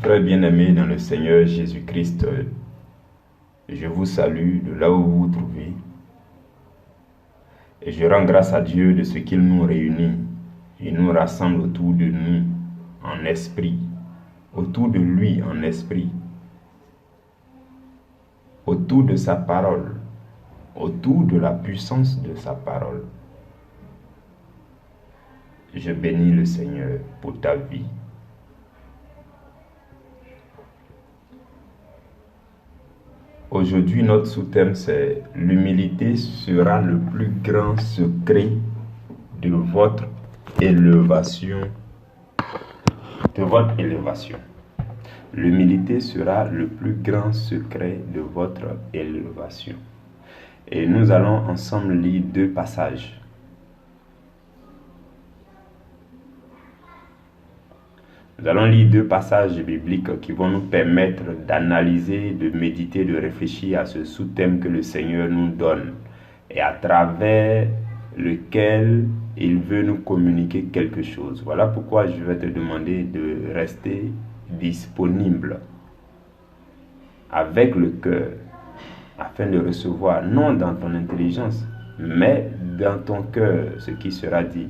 Frères bien-aimés dans le Seigneur Jésus-Christ, je vous salue de là où vous vous trouvez et je rends grâce à Dieu de ce qu'il nous réunit et nous rassemble autour de nous en esprit, autour de lui en esprit, autour de sa parole, autour de la puissance de sa parole. Je bénis le Seigneur pour ta vie. Aujourd'hui, notre sous-thème, c'est « L'humilité sera le plus grand secret de votre élévation. » L'humilité sera le plus grand secret de votre élévation. Et nous allons ensemble lire deux passages. Nous allons lire deux passages bibliques qui vont nous permettre d'analyser, de méditer, de réfléchir à ce sous-thème que le Seigneur nous donne et à travers lequel il veut nous communiquer quelque chose. Voilà pourquoi je vais te demander de rester disponible avec le cœur afin de recevoir, non dans ton intelligence, mais dans ton cœur, ce qui sera dit.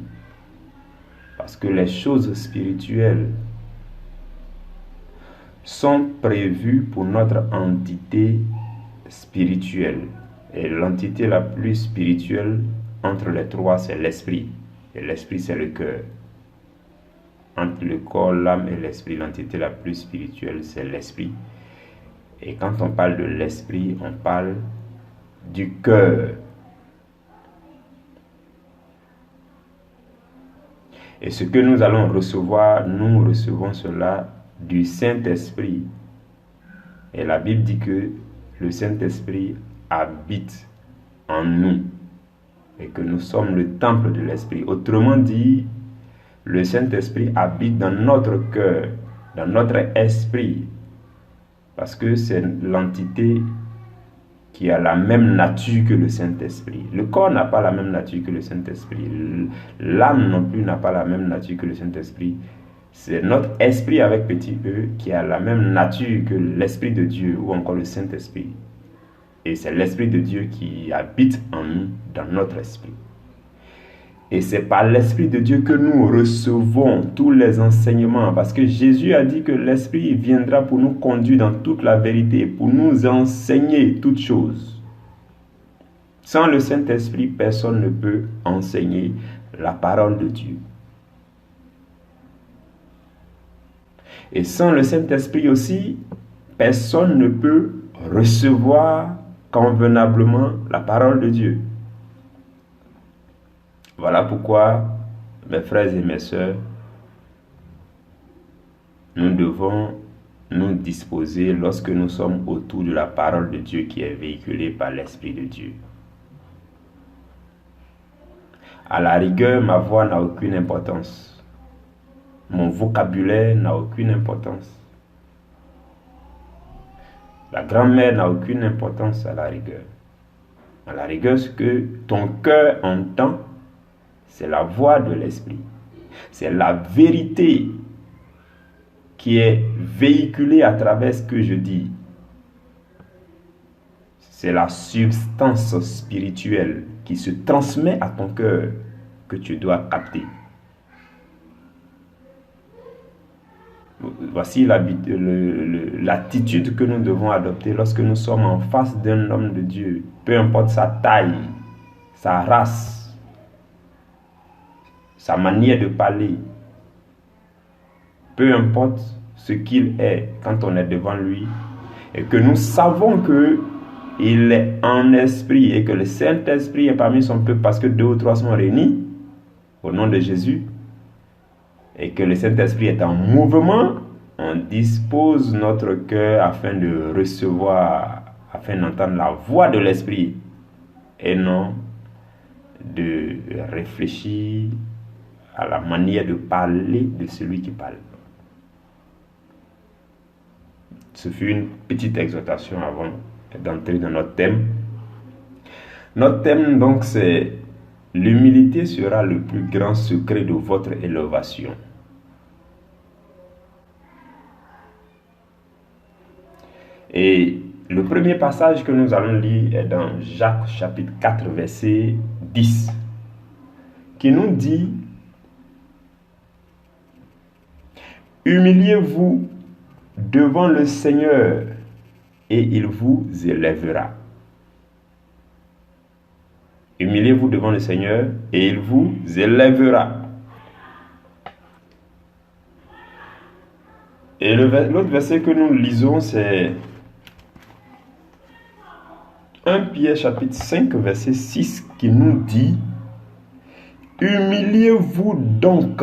Parce que les choses spirituelles sont prévues pour notre entité spirituelle. Et l'entité la plus spirituelle entre les trois, c'est l'esprit. Et l'esprit, c'est le cœur. Entre le corps, l'âme et l'esprit, l'entité la plus spirituelle, c'est l'esprit. Et quand on parle de l'esprit, on parle du cœur. Et ce que nous allons recevoir, nous recevons cela du Saint-Esprit. Et la Bible dit que le Saint-Esprit habite en nous et que nous sommes le temple de l'Esprit. Autrement dit, le Saint-Esprit habite dans notre cœur, dans notre esprit, parce que c'est l'entité qui a la même nature que le Saint-Esprit. Le corps n'a pas la même nature que le Saint-Esprit. L'âme non plus n'a pas la même nature que le Saint-Esprit. C'est notre esprit avec petit e qui a la même nature que l'Esprit de Dieu ou encore le Saint-Esprit. Et c'est l'Esprit de Dieu qui habite en nous, dans notre esprit. Et c'est par l'Esprit de Dieu que nous recevons tous les enseignements. Parce que Jésus a dit que l'Esprit viendra pour nous conduire dans toute la vérité, pour nous enseigner toutes choses. Sans le Saint-Esprit, personne ne peut enseigner la parole de Dieu. Et sans le Saint-Esprit aussi, personne ne peut recevoir convenablement la parole de Dieu. Voilà pourquoi, mes frères et mes sœurs, nous devons nous disposer lorsque nous sommes autour de la parole de Dieu qui est véhiculée par l'Esprit de Dieu. À la rigueur, ma voix n'a aucune importance. Mon vocabulaire n'a aucune importance. La grammaire n'a aucune importance à la rigueur. À la rigueur, ce que ton cœur entend, c'est la voix de l'Esprit. C'est la vérité qui est véhiculée à travers ce que je dis. C'est la substance spirituelle qui se transmet à ton cœur que tu dois capter. Voici l'attitude que nous devons adopter lorsque nous sommes en face d'un homme de Dieu. Peu importe sa taille, sa race, sa manière de parler. Peu importe ce qu'il est quand on est devant lui. Et que nous savons qu'il est en esprit et que le Saint-Esprit est parmi son peuple parce que 2 ou 3 sont réunis au nom de Jésus. Et que le Saint-Esprit est en mouvement, on dispose notre cœur afin de recevoir, afin d'entendre la voix de l'Esprit et non de réfléchir à la manière de parler de celui qui parle. Ce fut une petite exhortation avant d'entrer dans notre thème. Notre thème donc c'est « L'humilité sera le plus grand secret de votre élévation ». Et le premier passage que nous allons lire est dans Jacques chapitre 4, verset 10, qui nous dit: humiliez-vous devant le Seigneur et il vous élèvera. Humiliez-vous devant le Seigneur et il vous élèvera. Et l'autre verset que nous lisons, c'est 1 Pierre chapitre 5, verset 6, qui nous dit: humiliez-vous donc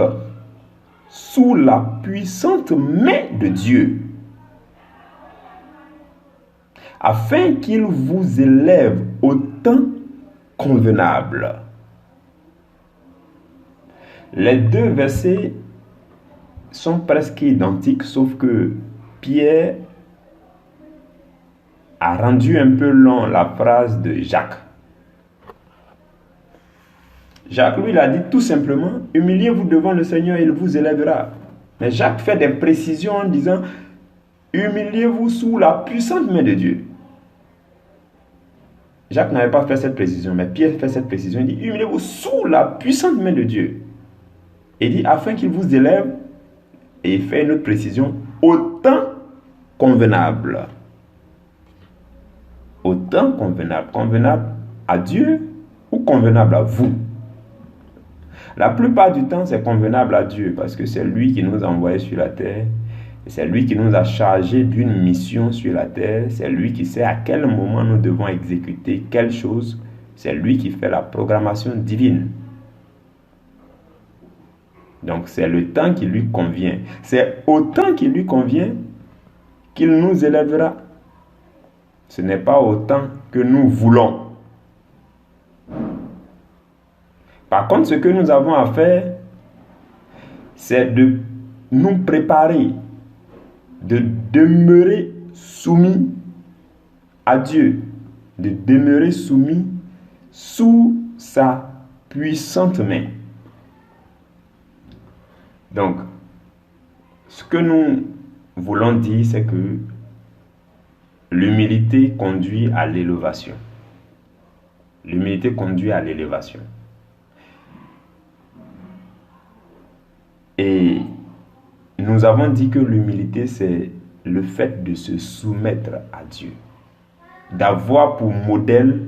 sous la puissante main de Dieu, afin qu'il vous élève au temps convenable. Les deux versets sont presque identiques, sauf que Pierre a rendu un peu long la phrase de Jacques. Jacques, lui, il a dit tout simplement: humiliez-vous devant le Seigneur et il vous élèvera. Mais Jacques fait des précisions en disant: humiliez-vous sous la puissante main de Dieu. Jacques n'avait pas fait cette précision, mais Pierre fait cette précision. Il dit: humiliez-vous sous la puissante main de Dieu. Il dit: afin qu'il vous élève. Et il fait une autre précision: au temps convenable. Au temps convenable. Convenable à Dieu ou convenable à vous? La plupart du temps, c'est convenable à Dieu, parce que c'est lui qui nous a envoyés sur la terre. C'est lui qui nous a chargés d'une mission sur la terre. C'est lui qui sait à quel moment nous devons exécuter quelle chose. C'est lui qui fait la programmation divine. Donc c'est le temps qui lui convient. C'est au temps qui lui convient qu'il nous élèvera. Ce n'est pas au temps que nous voulons. Par contre, ce que nous avons à faire, c'est de nous préparer, de demeurer soumis à Dieu, de demeurer soumis sous sa puissante main. Donc, ce que nous voulons dire, c'est que l'humilité conduit à l'élévation. L'humilité conduit à l'élévation. Et nous avons dit que l'humilité, c'est le fait de se soumettre à Dieu, d'avoir pour modèle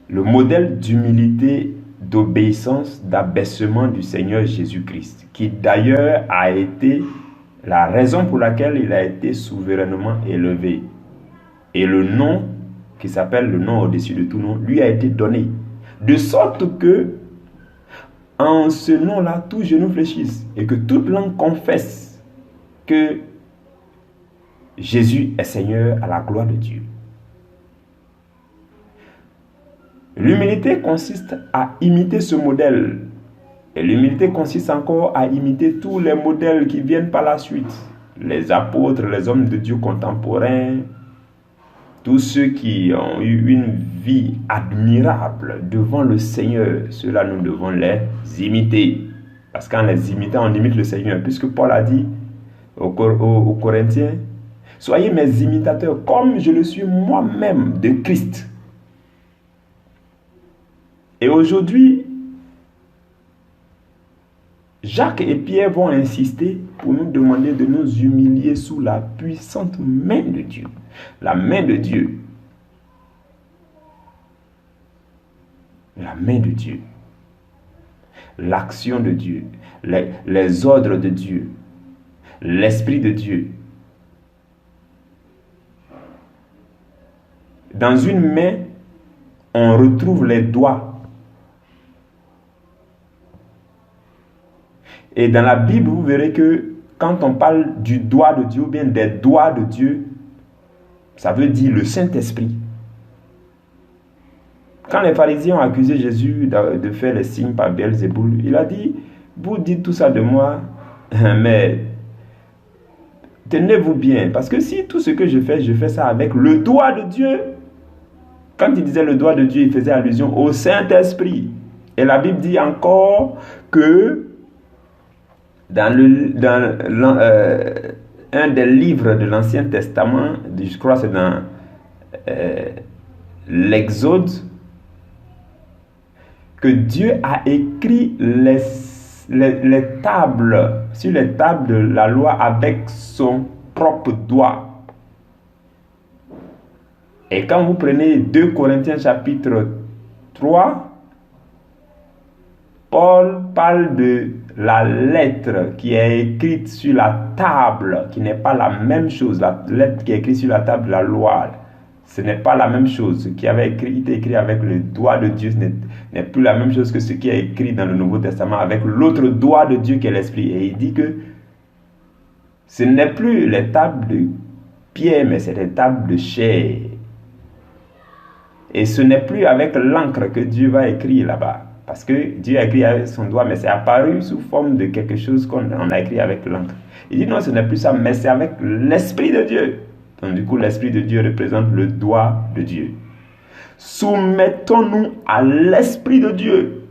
le modèle d'humilité, d'obéissance, d'abaissement du Seigneur Jésus-Christ, qui d'ailleurs a été la raison pour laquelle il a été souverainement élevé. Et le nom, qui s'appelle le nom au-dessus de tout nom, lui a été donné. De sorte que, en ce nom-là, tout genou fléchisse et que toute langue confesse que Jésus est Seigneur à la gloire de Dieu. L'humilité consiste à imiter ce modèle. Et l'humilité consiste encore à imiter tous les modèles qui viennent par la suite. Les apôtres, les hommes de Dieu contemporains, tous ceux qui ont eu une vie admirable devant le Seigneur, ceux-là, nous devons les imiter. Parce qu'en les imitant, on imite le Seigneur. Puisque Paul a dit aux Corinthiens: soyez mes imitateurs comme je le suis moi-même de Christ. Et aujourd'hui, Jacques et Pierre vont insister pour nous demander de nous humilier sous la puissante main de Dieu. La main de Dieu. La main de Dieu. L'action de Dieu. Les ordres de Dieu. L'Esprit de Dieu. Dans une main, on retrouve les doigts. Et dans la Bible, vous verrez que quand on parle du doigt de Dieu, ou bien des doigts de Dieu, ça veut dire le Saint-Esprit. Quand les pharisiens ont accusé Jésus de faire les signes par Beelzéboul, il a dit: vous dites tout ça de moi, mais tenez-vous bien, parce que si tout ce que je fais ça avec le doigt de Dieu. Quand il disait le doigt de Dieu, il faisait allusion au Saint-Esprit. Et la Bible dit encore que dans un des livres de l'Ancien Testament, je crois que c'est dans l'Exode, que Dieu a écrit les tables, sur les tables de la loi avec son propre doigt. Et quand vous prenez 2 Corinthiens chapitre 3, Paul parle de la lettre qui est écrite sur la table, qui n'est pas la même chose. La lettre qui est écrite sur la table de la loi, ce n'est pas la même chose. Ce qui avait été écrit avec le doigt de Dieu n'est plus la même chose que ce qui est écrit dans le Nouveau Testament avec l'autre doigt de Dieu qui est l'Esprit. Et il dit que ce n'est plus les tables de pierre, mais c'est des tables de chair. Et ce n'est plus avec l'encre que Dieu va écrire là-bas. Parce que Dieu a écrit avec son doigt, mais c'est apparu sous forme de quelque chose qu'on a écrit avec l'encre. Il dit non, ce n'est plus ça, mais c'est avec l'Esprit de Dieu. Donc du coup, l'Esprit de Dieu représente le doigt de Dieu. Soumettons-nous à l'Esprit de Dieu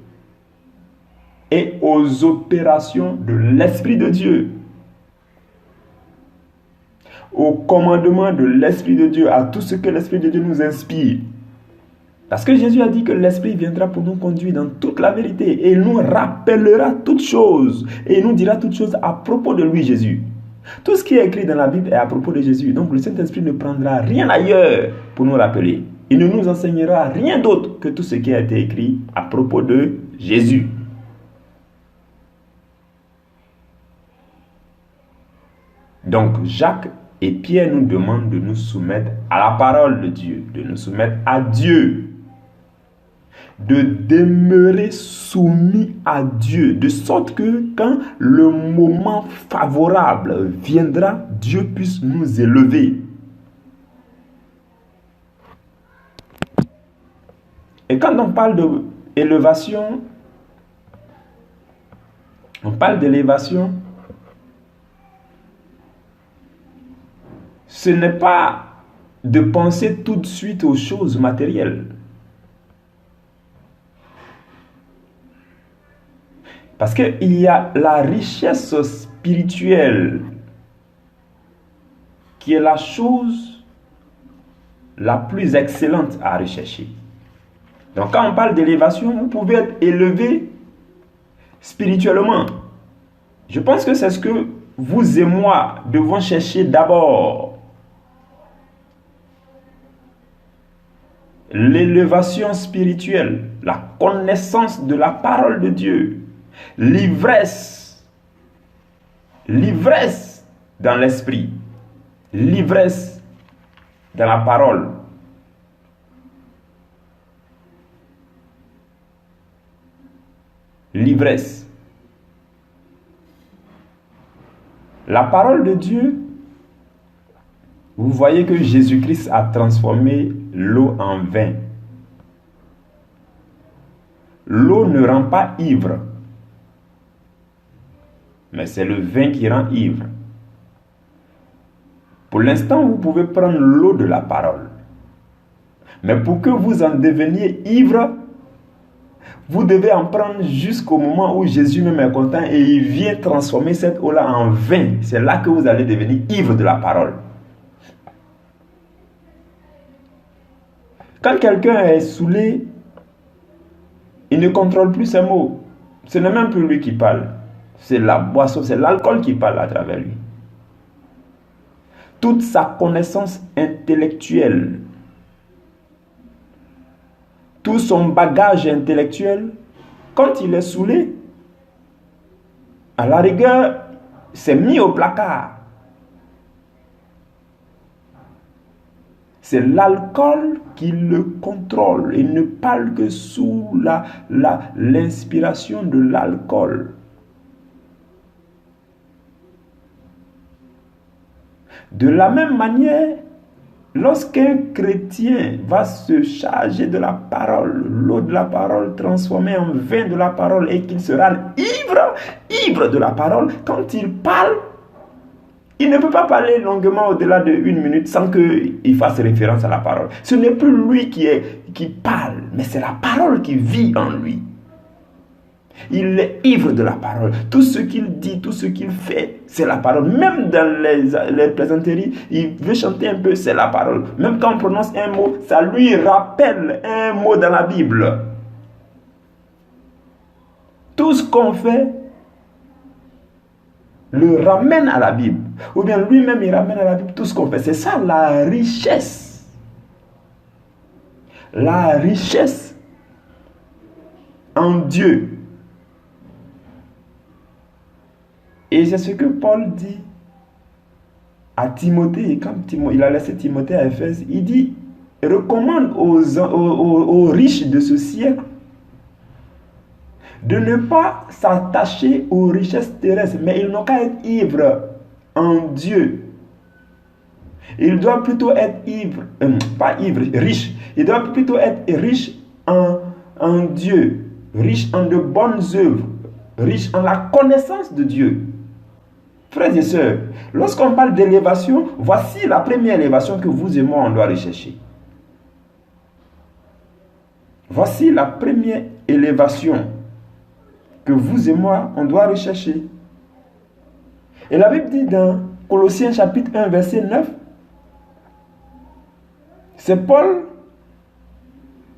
et aux opérations de l'Esprit de Dieu. Au commandement de l'Esprit de Dieu, à tout ce que l'Esprit de Dieu nous inspire. Parce que Jésus a dit que l'Esprit viendra pour nous conduire dans toute la vérité et il nous rappellera toutes choses et il nous dira toutes choses à propos de lui, Jésus. Tout ce qui est écrit dans la Bible est à propos de Jésus. Donc le Saint-Esprit ne prendra rien ailleurs pour nous rappeler. Il ne nous enseignera rien d'autre que tout ce qui a été écrit à propos de Jésus. Donc Jacques et Pierre nous demandent de nous soumettre à la parole de Dieu, de nous soumettre à Dieu, de demeurer soumis à Dieu, de sorte que quand le moment favorable viendra, Dieu puisse nous élever. Et quand on parle d'élévation, ce n'est pas de penser tout de suite aux choses matérielles. Parce qu'il y a la richesse spirituelle qui est la chose la plus excellente à rechercher. Donc quand on parle d'élévation, vous pouvez être élevé spirituellement. Je pense que c'est ce que vous et moi devons chercher d'abord. L'élévation spirituelle, la connaissance de la parole de Dieu. L'ivresse dans l'esprit, l'ivresse dans la parole. L'ivresse. La parole de Dieu, vous voyez que Jésus-Christ a transformé l'eau en vin. L'eau ne rend pas ivre. Mais c'est le vin qui rend ivre. Pour l'instant, vous pouvez prendre l'eau de la parole. Mais pour que vous en deveniez ivre, vous devez en prendre jusqu'au moment où Jésus même est content et il vient transformer cette eau-là en vin. C'est là que vous allez devenir ivre de la parole. Quand quelqu'un est saoulé, il ne contrôle plus ses mots. Ce n'est même plus lui qui parle. C'est la boisson, c'est l'alcool qui parle à travers lui. Toute sa connaissance intellectuelle, tout son bagage intellectuel, quand il est saoulé, à la rigueur, c'est mis au placard. C'est l'alcool qui le contrôle. Il ne parle que sous l'inspiration de l'alcool. De la même manière, lorsqu'un chrétien va se charger de la parole, l'eau de la parole transformée en vin de la parole et qu'il sera ivre de la parole, quand il parle, il ne peut pas parler longuement au-delà de 1 minute sans qu'il fasse référence à la parole. Ce n'est plus lui qui parle, mais c'est la parole qui vit en lui. Il est ivre de la parole. Tout ce qu'il dit, tout ce qu'il fait, c'est la parole. Même dans les plaisanteries, il veut chanter un peu, c'est la parole. Même quand on prononce un mot, ça lui rappelle un mot dans la Bible. Tout ce qu'on fait le ramène à la Bible. Ou bien lui-même, il ramène à la Bible tout ce qu'on fait. C'est ça la richesse. La richesse en Dieu. Et c'est ce que Paul dit à Timothée. Quand il a laissé Timothée à Éphèse, il dit, recommande aux riches de ce siècle de ne pas s'attacher aux richesses terrestres, mais ils n'ont qu'à être ivres en Dieu. Ils doivent plutôt être riches. Ils doivent plutôt être riches en Dieu, riches en de bonnes œuvres, riches en la connaissance de Dieu. Frères et sœurs, lorsqu'on parle d'élévation, voici la première élévation que vous et moi on doit rechercher. Voici la première élévation que vous et moi on doit rechercher. Et la Bible dit dans Colossiens chapitre 1 verset 9, c'est Paul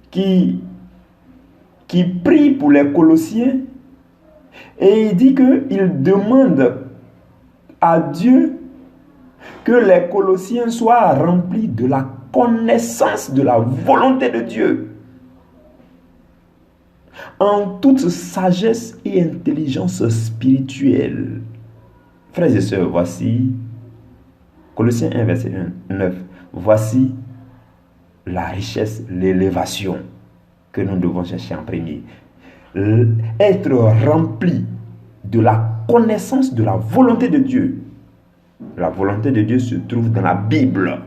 qui prie pour les Colossiens et il dit qu'il demande à Dieu que les Colossiens soient remplis de la connaissance de la volonté de Dieu en toute sagesse et intelligence spirituelle. Frères et sœurs, voici Colossiens 1 verset 9. Voici la richesse, l'élévation que nous devons chercher en premier. Être rempli de la connaissance de la volonté de Dieu. La volonté de Dieu se trouve dans la Bible.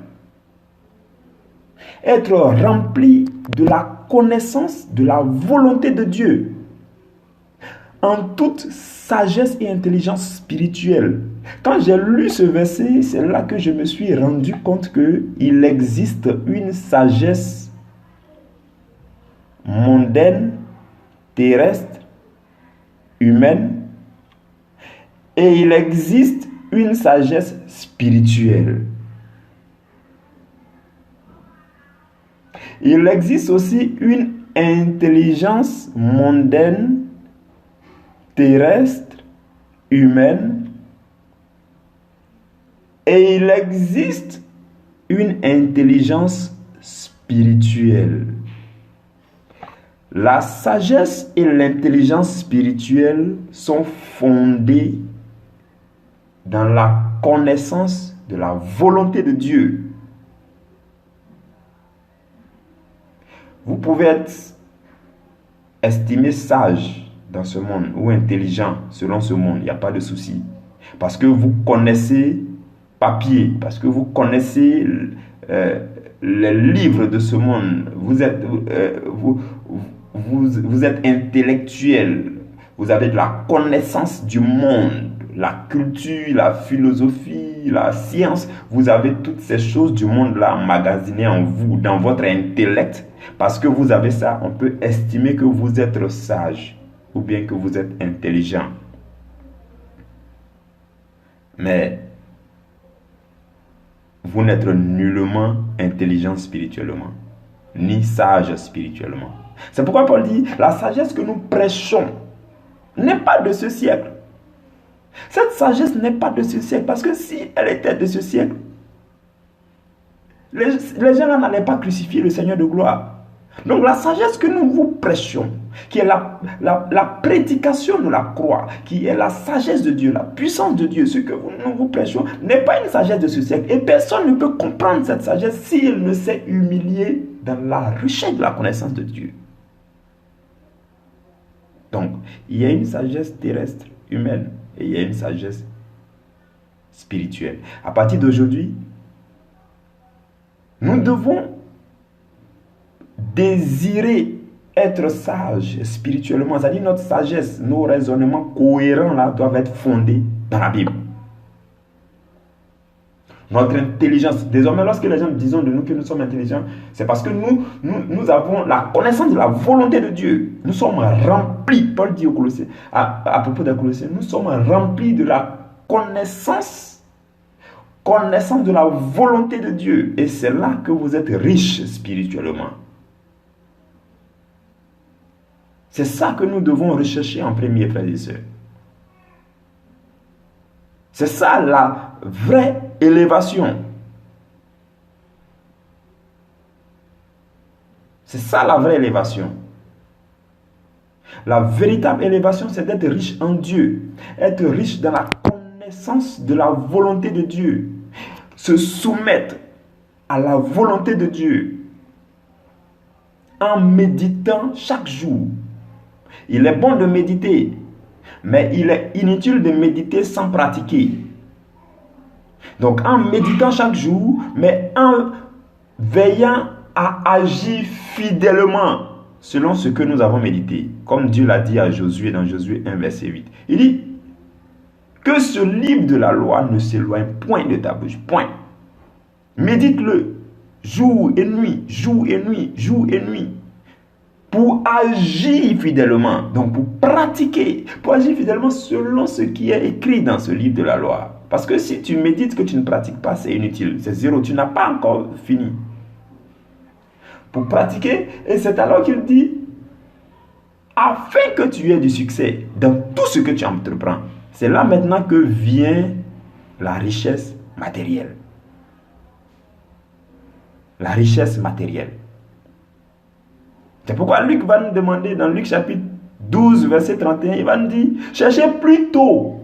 Être rempli de la connaissance de la volonté de Dieu en toute sagesse et intelligence spirituelle. Quand j'ai lu ce verset, c'est là que je me suis rendu compte qu'il existe une sagesse mondaine, terrestre, humaine, et il existe une sagesse spirituelle. Il existe aussi une intelligence mondaine, terrestre, humaine, et il existe une intelligence spirituelle. La sagesse et l'intelligence spirituelle sont fondées dans la connaissance de la volonté de Dieu. Vous pouvez être estimé sage dans ce monde ou intelligent selon ce monde, il n'y a pas de souci. Parce que vous connaissez papier, parce que vous connaissez les livres de ce monde, vous êtes intellectuel, vous avez de la connaissance du monde, la culture, la philosophie, la science, vous avez toutes ces choses du monde-là emmagasinées en vous, dans votre intellect. Parce que vous avez ça, on peut estimer que vous êtes sage ou bien que vous êtes intelligent. Mais vous n'êtes nullement intelligent spirituellement, ni sage spirituellement. C'est pourquoi Paul dit, la sagesse que nous prêchons n'est pas de ce siècle. Cette sagesse n'est pas de ce siècle, parce que si elle était de ce siècle, les gens n'allaient pas crucifier le Seigneur de gloire. Donc la sagesse que nous vous prêchons, qui est la prédication de la croix, qui est la sagesse de Dieu, la puissance de Dieu, ce que nous vous prêchons, n'est pas une sagesse de ce siècle. Et personne ne peut comprendre cette sagesse s'il ne s'est humilié dans la richesse de la connaissance de Dieu. Donc, il y a une sagesse terrestre, humaine, et il y a une sagesse spirituelle. À partir d'aujourd'hui, nous devons désirer être sages spirituellement. C'est-à-dire notre sagesse, nos raisonnements cohérents là doivent être fondés dans la Bible. Notre intelligence. Désormais, lorsque les gens disent de nous que nous sommes intelligents, c'est parce que nous avons la connaissance de la volonté de Dieu. Nous sommes remplis, Paul dit aux Colossiens, à propos des Colossiens, nous sommes remplis de la connaissance de la volonté de Dieu. Et c'est là que vous êtes riches spirituellement. C'est ça que nous devons rechercher en premier, frères et sœurs. C'est ça la vraie élévation. C'est ça la vraie élévation. La véritable élévation, c'est d'être riche en Dieu. Être riche dans la connaissance de la volonté de Dieu. Se soumettre à la volonté de Dieu. En méditant chaque jour. Il est bon de méditer. Mais il est inutile de méditer sans pratiquer. Donc, en méditant chaque jour, mais en veillant à agir fidèlement selon ce que nous avons médité. Comme Dieu l'a dit à Josué dans Josué 1, verset 8. Il dit que ce livre de la loi ne s'éloigne point de ta bouche. Point. Médite-le jour et nuit, jour et nuit, jour et nuit. Pour agir fidèlement, donc pour pratiquer, pour agir fidèlement selon ce qui est écrit dans ce livre de la loi. Parce que si tu médites que tu ne pratiques pas, c'est inutile, c'est zéro, tu n'as pas encore fini. Pour pratiquer, et c'est alors qu'il dit, afin que tu aies du succès dans tout ce que tu entreprends. C'est là maintenant que vient la richesse matérielle. La richesse matérielle. C'est pourquoi Luc va nous demander dans Luc chapitre 12, verset 31, il va nous dire, cherchez plutôt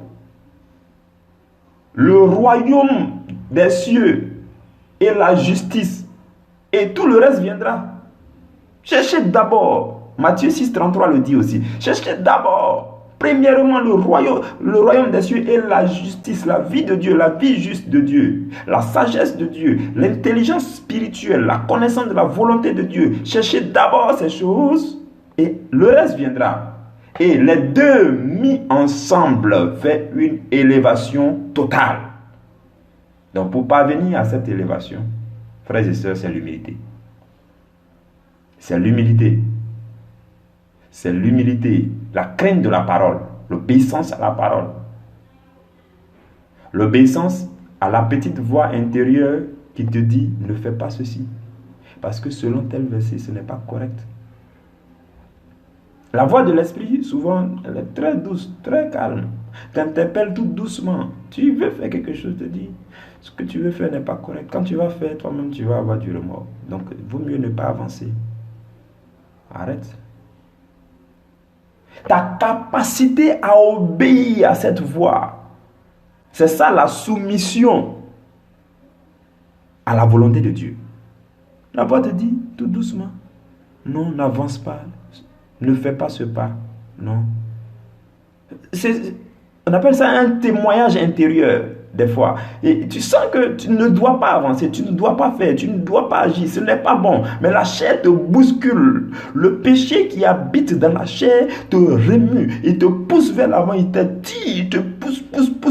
le royaume des cieux et la justice, et tout le reste viendra. Cherchez d'abord, Matthieu 6, 33 le dit aussi, cherchez d'abord, premièrement, le royaume des cieux et la justice, la vie de Dieu, la vie juste de Dieu, la sagesse de Dieu, l'intelligence spirituelle, la connaissance de la volonté de Dieu. Cherchez d'abord ces choses et le reste viendra. Et les deux mis ensemble fait une élévation totale. Donc pour parvenir à cette élévation, frères et sœurs, c'est l'humilité. C'est l'humilité. C'est l'humilité, la crainte de la parole, l'obéissance à la parole. L'obéissance à la petite voix intérieure qui te dit ne fais pas ceci. Parce que selon tel verset, ce n'est pas correct. La voix de l'esprit, souvent, elle est très douce, très calme. T'interpelle tout doucement. Tu veux faire quelque chose, te dit ce que tu veux faire n'est pas correct. Quand tu vas faire, toi-même, tu vas avoir du remords. Donc, il vaut mieux ne pas avancer. Arrête. Ta capacité à obéir à cette voix, c'est ça la soumission à la volonté de Dieu. La voix te dit tout doucement, non, n'avance pas, ne fais pas ce pas, non. On appelle ça un témoignage intérieur, des fois. Et tu sens que tu ne dois pas avancer, tu ne dois pas faire, tu ne dois pas agir, ce n'est pas bon. Mais la chair te bouscule. Le péché qui habite dans la chair te remue, il te pousse vers l'avant, il te tire, il te pousse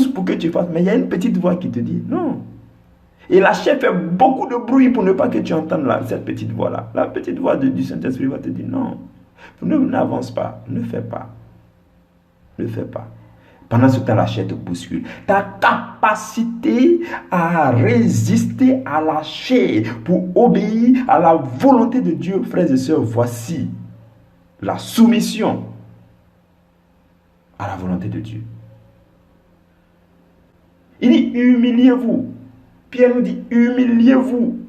pour que tu fasses. Mais il y a une petite voix qui te dit non. Et la chair fait beaucoup de bruit pour ne pas que tu entendes cette petite voix-là. La petite voix du Saint-Esprit va te dire non, n'avance pas, ne fais pas. Ne fais pas. Pendant ce temps, la chair te bouscule. Ta capacité à résister à la chair pour obéir à la volonté de Dieu, frères et sœurs, voici la soumission à la volonté de Dieu. Il dit, humiliez-vous. Pierre nous dit, humiliez-vous.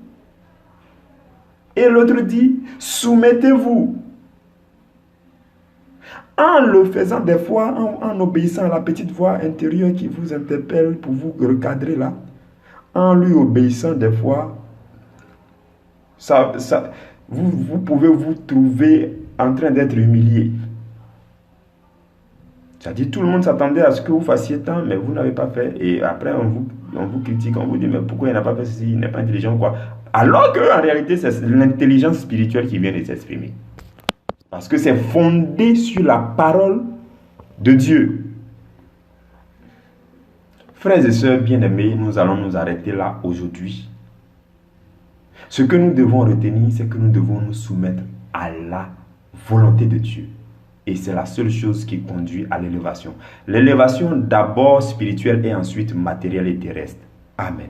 Et l'autre dit, soumettez-vous. En le faisant des fois, en obéissant à la petite voix intérieure qui vous interpelle pour vous recadrer là, en lui obéissant des fois, vous pouvez vous trouver en train d'être humilié. C'est-à-dire tout le monde s'attendait à ce que vous fassiez tant, mais vous n'avez pas fait. Et après, on vous critique, on vous dit, mais pourquoi il n'a pas fait ceci, il n'est pas intelligent, quoi. Alors qu'en réalité, c'est l'intelligence spirituelle qui vient de s'exprimer. Parce que c'est fondé sur la parole de Dieu. Frères et sœurs bien-aimés, nous allons nous arrêter là aujourd'hui. Ce que nous devons retenir, c'est que nous devons nous soumettre à la volonté de Dieu. Et c'est la seule chose qui conduit à l'élévation. L'élévation d'abord spirituelle et ensuite matérielle et terrestre. Amen.